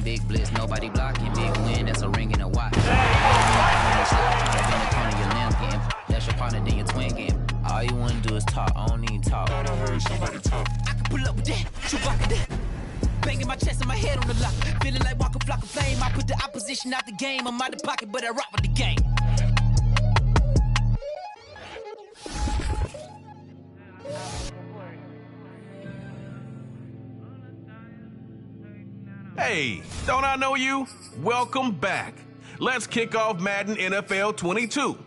big blitz, nobody blocking. Big win, that's a ring and a watch. That's your partner, then your twin game. All you wanna do is talk, I don't need talk. I heard somebody talk. I can pull up with that, shoot back with that. Banging my chest and my head on the lock. Feeling like walking flock of flame. I put the opposition out the game. I'm out the pocket, but I rock with the game. Hey, don't I know you? Welcome back. Let's kick off Madden NFL 22.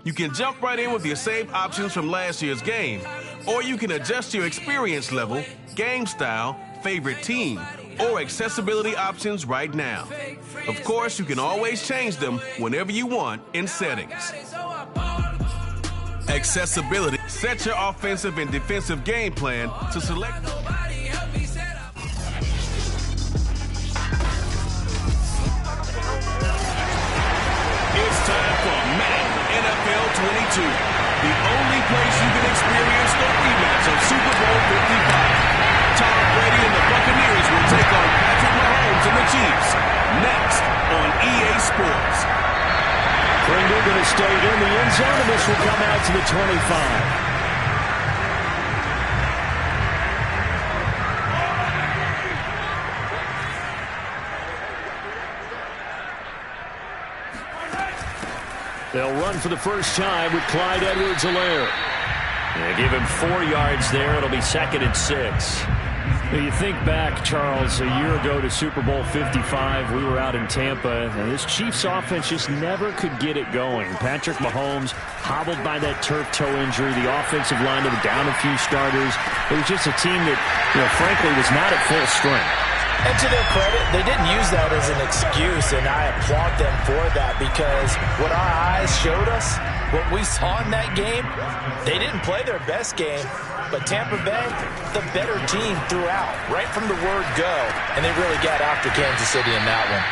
You can jump right in with your saved options from last year's game, or you can adjust your experience level, game style, favorite team, or accessibility options right now. Of course, you can always change them whenever you want in settings. Accessibility. Set your offensive and defensive game plan to select. It's time for Madden NFL 22, the only place you can experience the rematch of Super Bowl 55. Tom Brady and the Buccaneers will take on Patrick Mahomes and the Chiefs next on EA Sports. Pringle going to stay in the end zone, and this will come out to the 25. They'll run for the first time with Clyde Edwards-Helaire. Yeah, give him 4 yards there. It'll be 2nd and 6. Well, you think back, Charles, a year ago to Super Bowl 55, we were out in Tampa, and this Chiefs offense just never could get it going. Patrick Mahomes hobbled by that turf toe injury. The offensive line was down a few starters. It was just a team that, frankly, was not at full strength. And to their credit, they didn't use that as an excuse, and I applaud them for that, because what our eyes showed us, what we saw in that game, they didn't play their best game, but Tampa Bay, the better team throughout, right from the word go, and they really got after Kansas City in that one.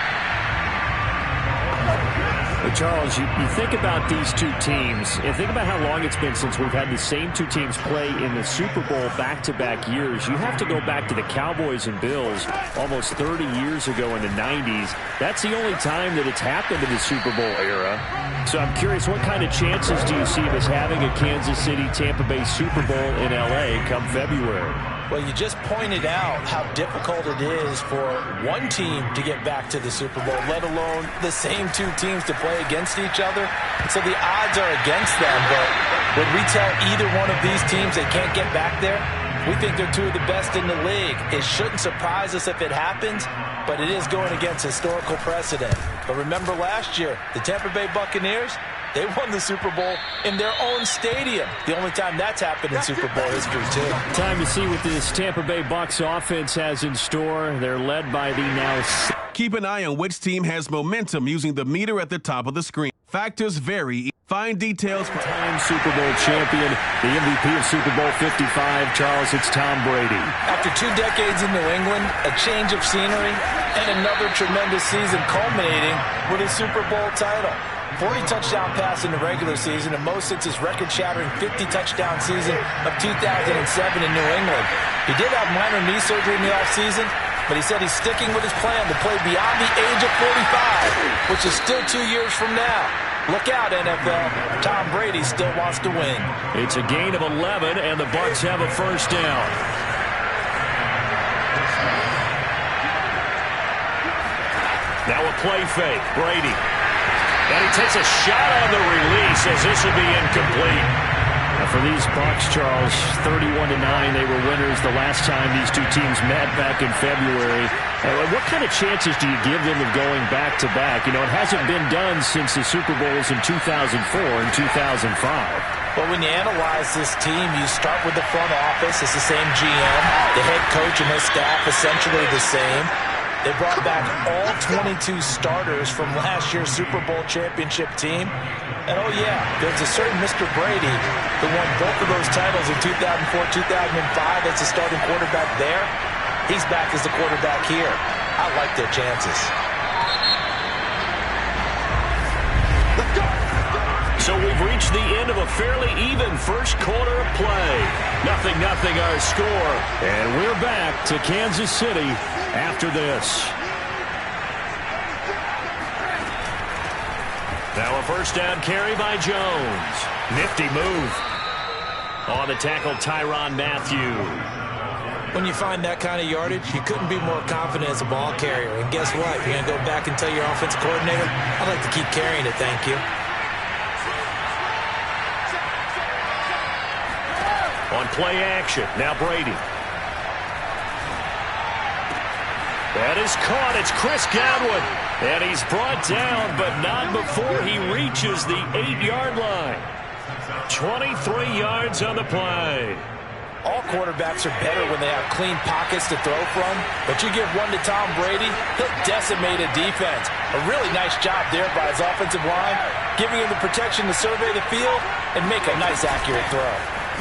But Charles, you think about these two teams, and think about how long it's been since we've had the same two teams play in the Super Bowl back-to-back years. You have to go back to the Cowboys and Bills almost 30 years ago in the 90s. That's the only time that it's happened in the Super Bowl era. So I'm curious, what kind of chances do you see of us having a Kansas City-Tampa Bay Super Bowl in L.A. come February? Well, you just pointed out how difficult it is for one team to get back to the Super Bowl, let alone the same two teams to play against each other. So the odds are against them, but would we tell either one of these teams they can't get back there? We think they're two of the best in the league. It shouldn't surprise us if it happens, but it is going against historical precedent. But remember last year, the Tampa Bay Buccaneers, they won the Super Bowl in their own stadium. The only time that's happened in Super Bowl history, too. Time to see what this Tampa Bay Bucs offense has in store. They're led by the now... Keep an eye on which team has momentum using the meter at the top of the screen. Factors vary. Find details for time Super Bowl champion, the MVP of Super Bowl 55, Charles, it's Tom Brady. After 2 decades in New England, a change of scenery, and another tremendous season culminating with a Super Bowl title. 40 touchdown pass in the regular season, and most since his record-shattering 50-touchdown season of 2007 in New England. He did have minor knee surgery in the offseason, but he said he's sticking with his plan to play beyond the age of 45, which is still 2 years from now. Look out, NFL. Tom Brady still wants to win. It's a gain of 11, and the Bucs have a first down. Now a play fake. Brady. And he takes a shot on the release as this will be incomplete. Now for these Bucs, Charles, 31-9, they were winners the last time these two teams met back in February. What kind of chances do you give them of going back-to-back? It hasn't been done since the Super Bowls in 2004 and 2005. Well, when you analyze this team, you start with the front office. It's the same GM. The head coach and his staff essentially the same. They brought back all 22 starters from last year's Super Bowl championship team. And, oh, yeah, there's a certain Mr. Brady who won both of those titles in 2004, 2005 as the starting quarterback there. He's back as the quarterback here. I like their chances. So we've reached the end of a fairly even first quarter of play. 0-0 our score. And we're back to Kansas City after this. first down carry by Jones. Nifty move. On the tackle, Tyrann Mathieu. When you find that kind of yardage, you couldn't be more confident as a ball carrier. And guess what? You're going to go back and tell your offensive coordinator, I'd like to keep carrying it, thank you. On play action, now Brady. That is caught. It's Chris Godwin. And he's brought down, but not before he reaches the 8-yard line. 23 yards on the play. All quarterbacks are better when they have clean pockets to throw from, but you give one to Tom Brady, he'll decimate a defense. A really nice job there by his offensive line, giving him the protection to survey the field and make a nice, accurate throw.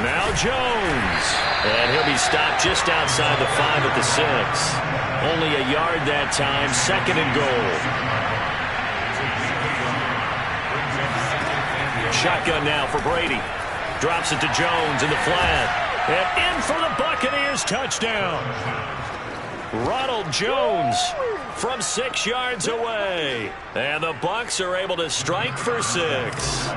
Now Jones. And he'll be stopped just outside the 5 at the 6. Only a yard that time, 2nd and goal. Shotgun now for Brady. Drops it to Jones in the flat. And in for the Buccaneers touchdown. Ronald Jones from 6 yards away. And the Bucs are able to strike for 6.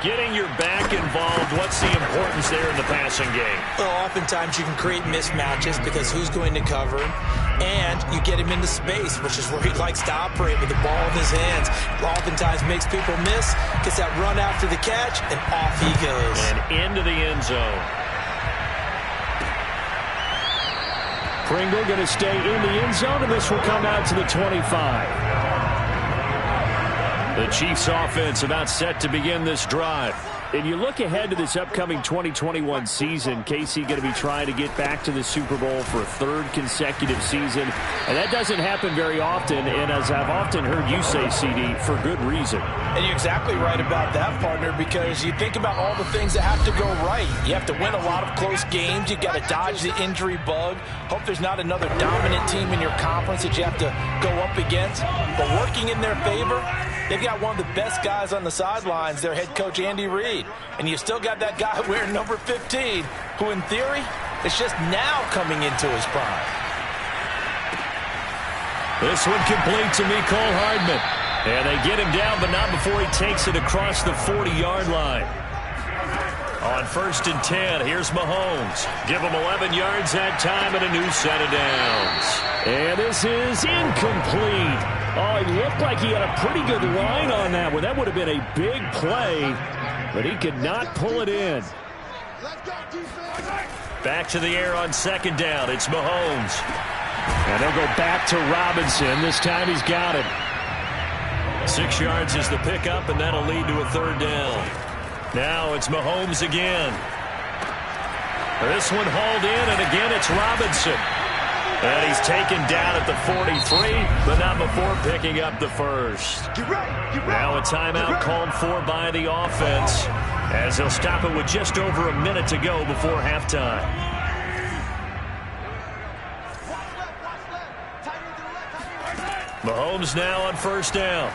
Getting your back involved, what's the importance there in the passing game? Well, oftentimes you can create mismatches because who's going to cover him, and you get him into space, which is where he likes to operate with the ball in his hands. Oftentimes makes people miss, gets that run after the catch, and off he goes. And into the end zone. Pringle going to stay in the end zone, and this will come out to the 25. The Chiefs offense about set to begin this drive. And you look ahead to this upcoming 2021 season, KC going to be trying to get back to the Super Bowl for a 3rd consecutive season. And that doesn't happen very often, and as I've often heard you say, CD, for good reason. And you're exactly right about that, partner, because you think about all the things that have to go right. You have to win a lot of close games. You got to dodge the injury bug. Hope there's not another dominant team in your conference that you have to go up against. But working in their favor, they've got one of the best guys on the sidelines, their head coach, Andy Reid. And you've still got that guy wearing number 15, who in theory is just now coming into his prime. This one complete to Mecole Hardman. And they get him down, but not before he takes it across the 40-yard line. On 1st and 10, here's Mahomes. Give him 11 yards that time and a new set of downs. And this is incomplete. Oh, it looked like he had a pretty good line on that one. That would have been a big play, but he could not pull it in. Back to the air on 2nd down. It's Mahomes. And they'll go back to Robinson. This time he's got it. 6 yards is the pickup, and that'll lead to a 3rd down. Now it's Mahomes again. This one hauled in, and again it's Robinson. And he's taken down at the 43, but not before picking up the 1st. Now a timeout called for by the offense, as they'll stop it with just over a minute to go before halftime. Mahomes now on 1st down.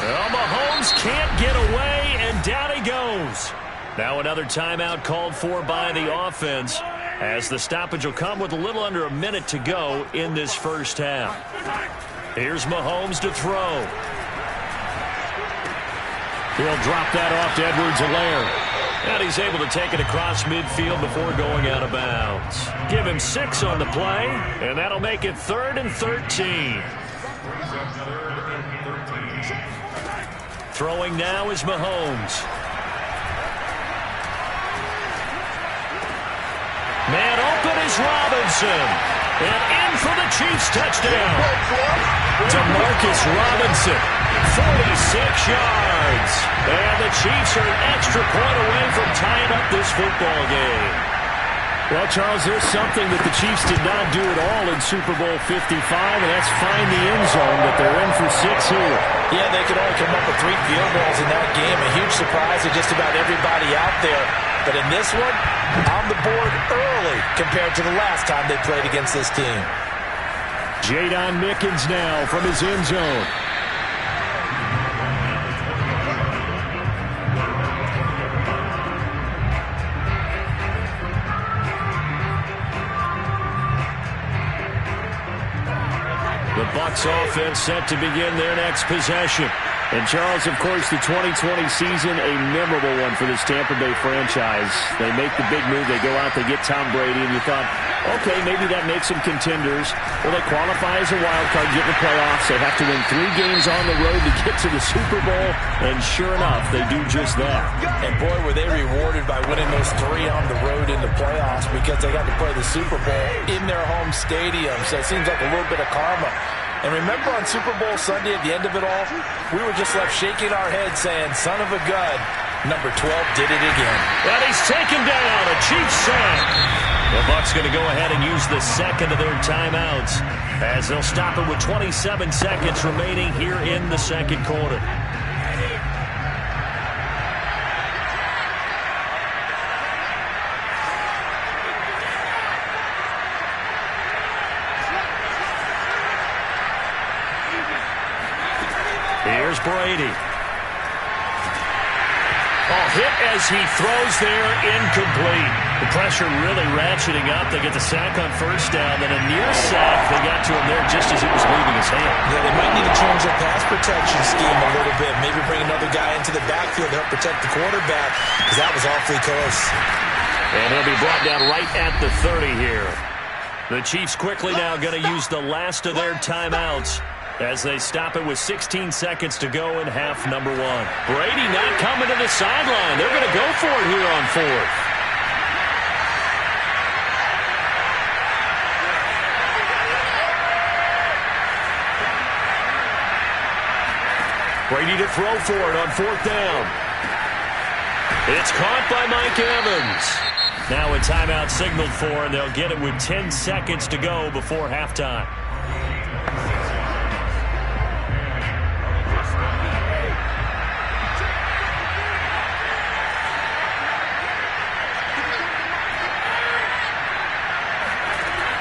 Well, Mahomes can't get away, and down he goes. Now another timeout called for by the offense, as the stoppage will come with a little under a minute to go in this 1st half. Here's Mahomes to throw. He'll drop that off to Edwards-Helaire. And he's able to take it across midfield before going out of bounds. Give him 6 on the play, and that'll make it 3rd and 13. Throwing now is Mahomes. Man open is Robinson. And in for the Chiefs touchdown. DeMarcus Robinson, 46 yards. And the Chiefs are an extra point away from tying up this football game. Well, Charles, there's something that the Chiefs did not do at all in Super Bowl 55, and that's find the end zone, but they're in for 6 here. Yeah, they could only come up with 3 field goals in that game. A huge surprise to just about everybody out there. But in this one, on the board early compared to the last time they played against this team. Jadon Mickens now from his end zone. The Bucs offense set to begin their next possession. And, Charles, of course, the 2020 season, a memorable one for this Tampa Bay franchise. They make the big move. They go out, they get Tom Brady, and you thought, okay, maybe that makes them contenders. Well, they qualify as a wild card, get in the playoffs. They have to win 3 games on the road to get to the Super Bowl, and sure enough, they do just that. And, boy, were they rewarded by winning those 3 on the road in the playoffs because they got to play the Super Bowl in their home stadium. So it seems like a little bit of karma. And remember on Super Bowl Sunday at the end of it all, we were just left shaking our heads saying, son of a gun, number 12 did it again. And he's taken down, a Chiefs sack. The Bucs going to go ahead and use the second of their timeouts as they'll stop it with 27 seconds remaining here in the second quarter. Here's Brady. Oh, hit as he throws there, incomplete. The pressure really ratcheting up. They get the sack on first down, then a near sack. They got to him there just as it was leaving his hand. Yeah, they might need to change their pass protection scheme a little bit. Maybe bring another guy into the backfield to help protect the quarterback because that was awfully close. And he'll be brought down right at the 30 here. The Chiefs quickly now going to use the last of their timeouts as they stop it with 16 seconds to go in half number 1. Brady not coming to the sideline. They're going to go for it here on 4th. Brady to throw for it on 4th down. It's caught by Mike Evans. Now a timeout signaled for, and they'll get it with 10 seconds to go before halftime.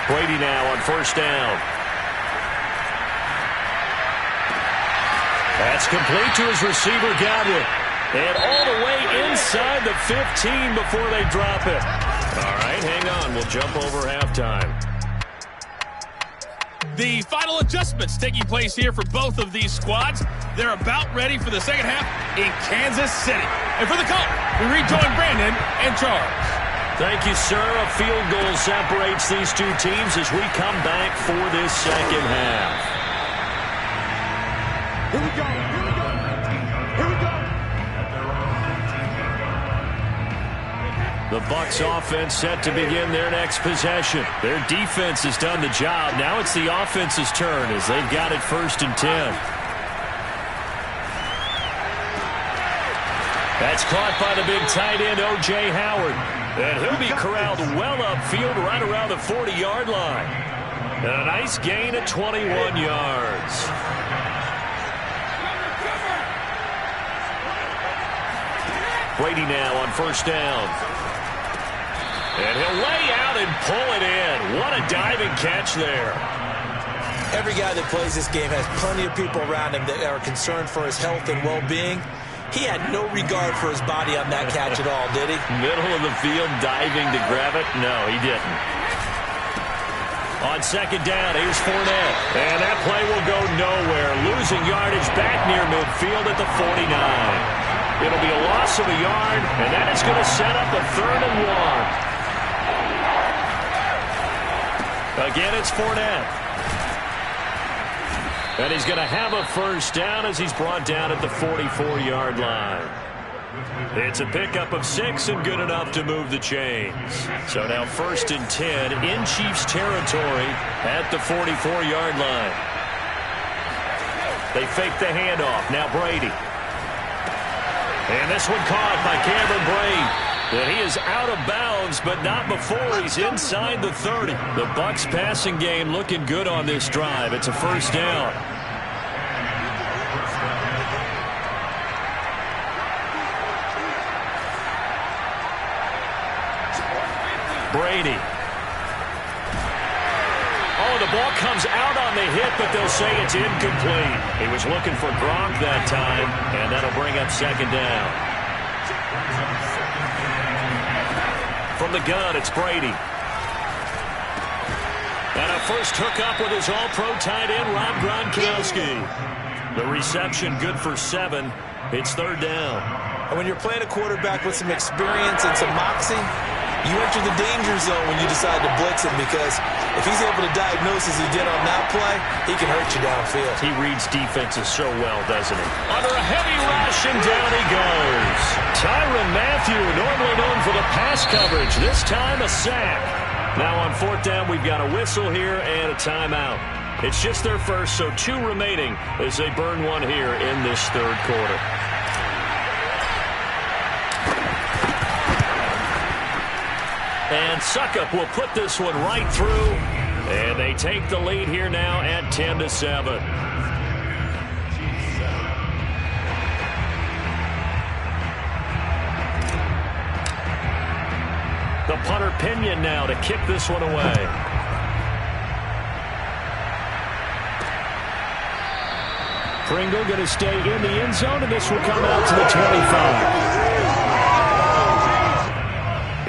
Brady now on first down. That's complete to his receiver, Godwin. And all the way inside the 15 before they drop it. All right, hang on. We'll jump over halftime. The final adjustments taking place here for both of these squads. They're about ready for the second half in Kansas City. And for the call, we rejoin Brandon and Charles. Thank you, sir. A field goal separates these two teams as we come back for this second half. Here we go. Here we go. Here we go. The Bucs offense set to begin their next possession. Their defense has done the job. Now it's the offense's turn as they've got it 1st and 10. That's caught by the big tight end, O.J. Howard. And he'll be corralled well upfield right around the 40-yard line. And a nice gain of 21 yards. Brady now on first down. And he'll lay out and pull it in. What a diving catch there. Every guy that plays this game has plenty of people around him that are concerned for his health and well-being. He had no regard for his body on that catch at all, did he? Middle of the field, diving to grab it? No, he didn't. On second down, here's Fournette. And that play will go nowhere. Losing yardage back near midfield at the 49. It'll be a loss of a yard, and that is going to set up a 3rd and 1. Again, it's Fournette. And he's going to have a first down as he's brought down at the 44-yard line. It's a pickup of 6 and good enough to move the chains. So now 1st and 10 in Chiefs territory at the 44-yard line. They fake the handoff. Now Brady. And this one caught by Cameron Brate. And he is out of bounds, but not before he's inside the 30. The Bucs passing game looking good on this drive. It's a first down. Brady. Oh, the ball comes out on the hit, but they'll say it's incomplete. He was looking for Gronk that time, and that'll bring up second down. From the gun, it's Brady. And a first hookup with his all-pro tight end, Rob Gronkowski. The reception good for 7. It's third down. And when you're playing a quarterback with some experience and some moxie, you enter the danger zone when you decide to blitz him, because if he's able to diagnose as he did on that play, he can hurt you downfield. He reads defenses so well, doesn't he? Under a heavy rush, and down he goes. Tyrann Mathieu, normally known for the pass coverage, this time a sack. Now on fourth down, we've got a whistle here and a timeout. It's just their first, so 2 remaining as they burn one here in this third quarter. And Suckup will put this one right through, and they take the lead here now at 10-7. The punter Pinion now to kick this one away. Pringle going to stay in the end zone, and this will come out to the 25.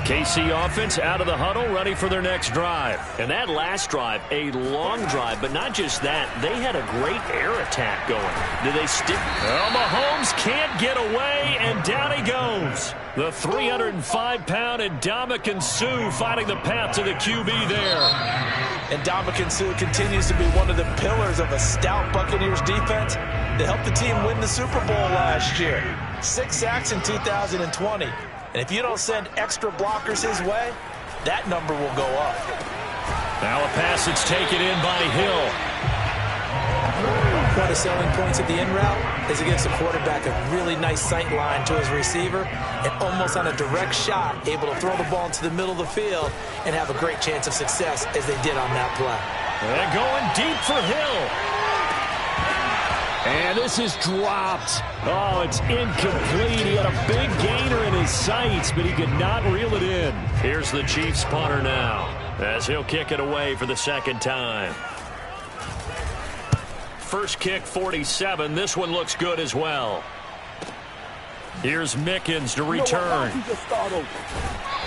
KC offense out of the huddle, ready for their next drive. And that last drive, a long drive, but not just that. They had a great air attack going. Did they stick? Well, Mahomes can't get away, and down he goes. The 305-pound Ndamukong Suh finding the path to the QB there. And Ndamukong Suh continues to be one of the pillars of a stout Buccaneers defense that helped the team win the Super Bowl last year. 6 sacks in 2020. And if you don't send extra blockers his way, that number will go up. Now a pass that's taken in by Hill. One of the selling points of the in route is it gives the quarterback a really nice sight line to his receiver, and almost on a direct shot, able to throw the ball into the middle of the field and have a great chance of success as they did on that play. And going deep for Hill. And this is dropped. Oh, it's incomplete. He had a big gainer in his sights, but he could not reel it in. Here's the Chiefs punter now, as he'll kick it away for the second time. First kick, 47. This one looks good as well. Here's Mickens to return.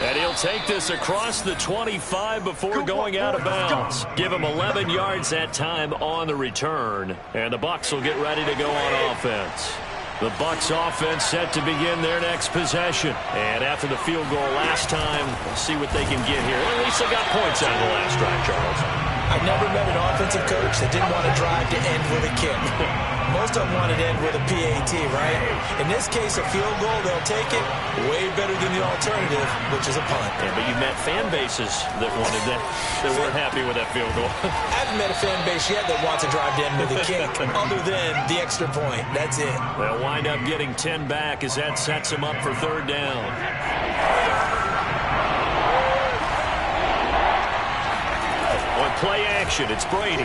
And he'll take this across the 25 before going out of bounds. Give him 11 yards that time on the return. And the Bucs will get ready to go on offense. The Bucs offense set to begin their next possession. And after the field goal last time, we'll see what they can get here. At least they got points out of the last drive, Charles. I've never met an offensive coach that didn't want to drive to end with a kick. Most of them want to end with a PAT, right? In this case, a field goal, they'll take it. Way better than the alternative, which is a punt. Yeah, but you've met fan bases that wanted that, that weren't happy with that field goal. I haven't met a fan base yet that wants to drive to end with a kick, other than the extra point. That's it. They'll wind up getting 10 back as that sets them up for third down. On play action, it's Brady.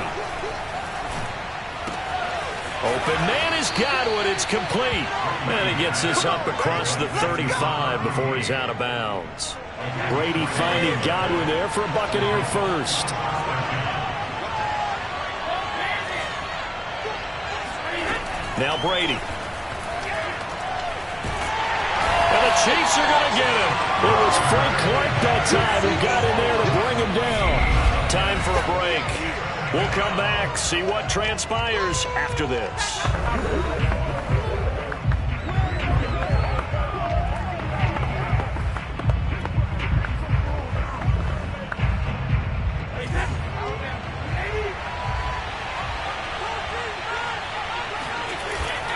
Open man is Godwin. It's complete. And he gets this up across the 35 before he's out of bounds. Brady finding Godwin there for a Buccaneer first. Now Brady. And the Chiefs are going to get him. It was Frank Clark that time who got in there to bring him down. Time for a break. We'll come back, see what transpires after this.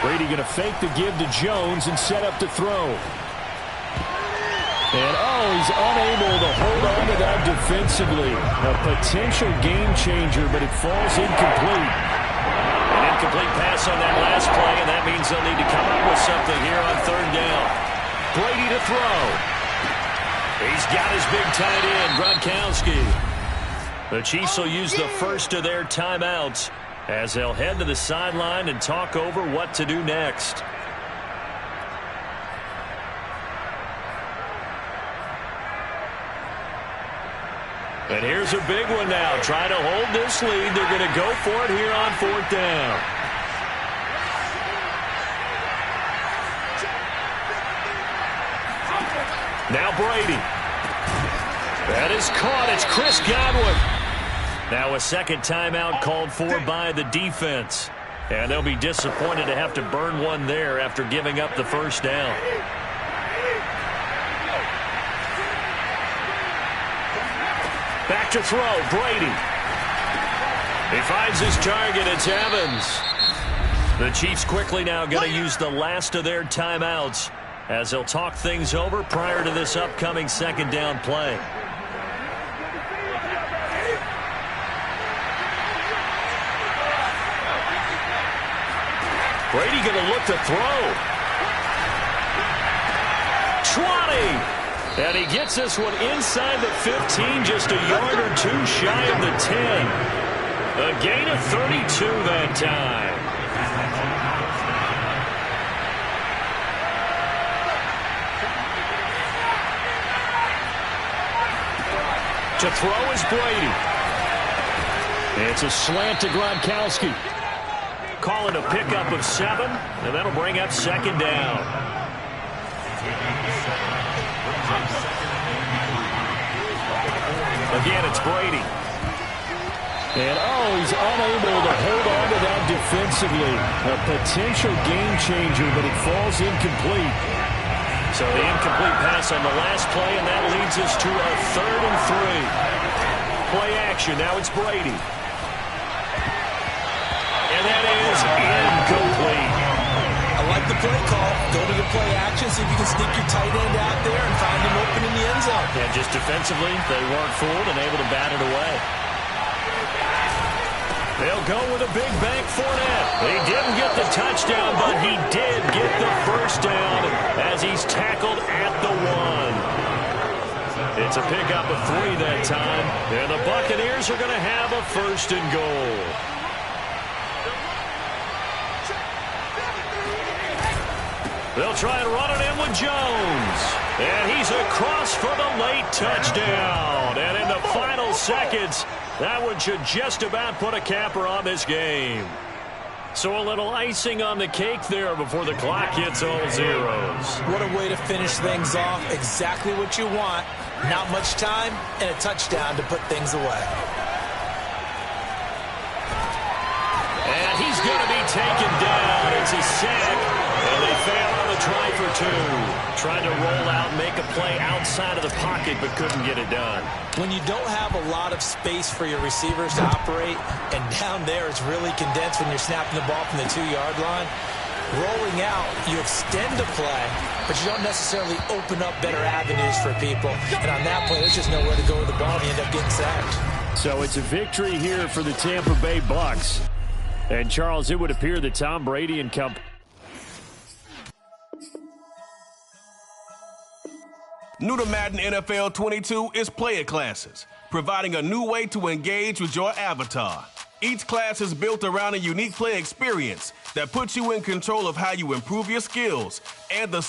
Brady going to fake the give to Jones and set up to throw. And, he's unable to hold on to that defensively. A potential game changer, but it falls incomplete. An incomplete pass on that last play, and that means they'll need to come up with something here on third down. Brady to throw. He's got his big tight end, Gronkowski. The Chiefs will use the first of their timeouts as they'll head to the sideline and talk over what to do next. And here's a big one now. Trying to hold this lead. They're going to go for it here on fourth down. Now Brady. That is caught. It's Chris Godwin. Now a second timeout called for by the defense. And they'll be disappointed to have to burn one there after giving up the first down. Back to throw, Brady. He finds his target, it's Evans. The Chiefs quickly now going to use the last of their timeouts as they'll talk things over prior to this upcoming second down play. Brady going to look to throw. 20. And he gets this one inside the 15, just a yard or two shy of the 10. A gain of 32 that time. To throw is Brady. It's a slant to Gronkowski. Call it a pickup of 7, and that'll bring up second down. Again, it's Brady. And, he's unable to hold on to that defensively. A potential game changer, but it falls incomplete. So the incomplete pass on the last play, and that leads us to a 3rd and 3. Play action. Now it's Brady. And that is incomplete. I like the play call. Go to the play action, see if you can sneak your tight end out there and find him open in the end zone. And just defensively, they weren't fooled and able to bat it away. They'll go with a big bank Fournette. He didn't get the touchdown, but he did get the first down as he's tackled at the 1. It's a pickup of 3 that time, and the Buccaneers are going to have a 1st and goal. They'll try and run it in with Jones. And he's across for the late touchdown. And in the final seconds, that one should just about put a capper on this game. So a little icing on the cake there before the clock hits all zeros. What a way to finish things off. Exactly what you want. Not much time and a touchdown to put things away. And he's going to be taken down. It's a sack. And they fail on the try for 2. Trying to roll out, make a play outside of the pocket, but couldn't get it done. When you don't have a lot of space for your receivers to operate, and down there it's really condensed when you're snapping the ball from the 2-yard line, rolling out, you extend the play, but you don't necessarily open up better avenues for people. And on that play, there's just nowhere to go with the ball, and you end up getting sacked. So it's a victory here for the Tampa Bay Bucs. And, Charles, it would appear that Tom Brady and company. New to Madden NFL 22 is player classes, providing a new way to engage with your avatar. Each class is built around a unique play experience that puts you in control of how you improve your skills and the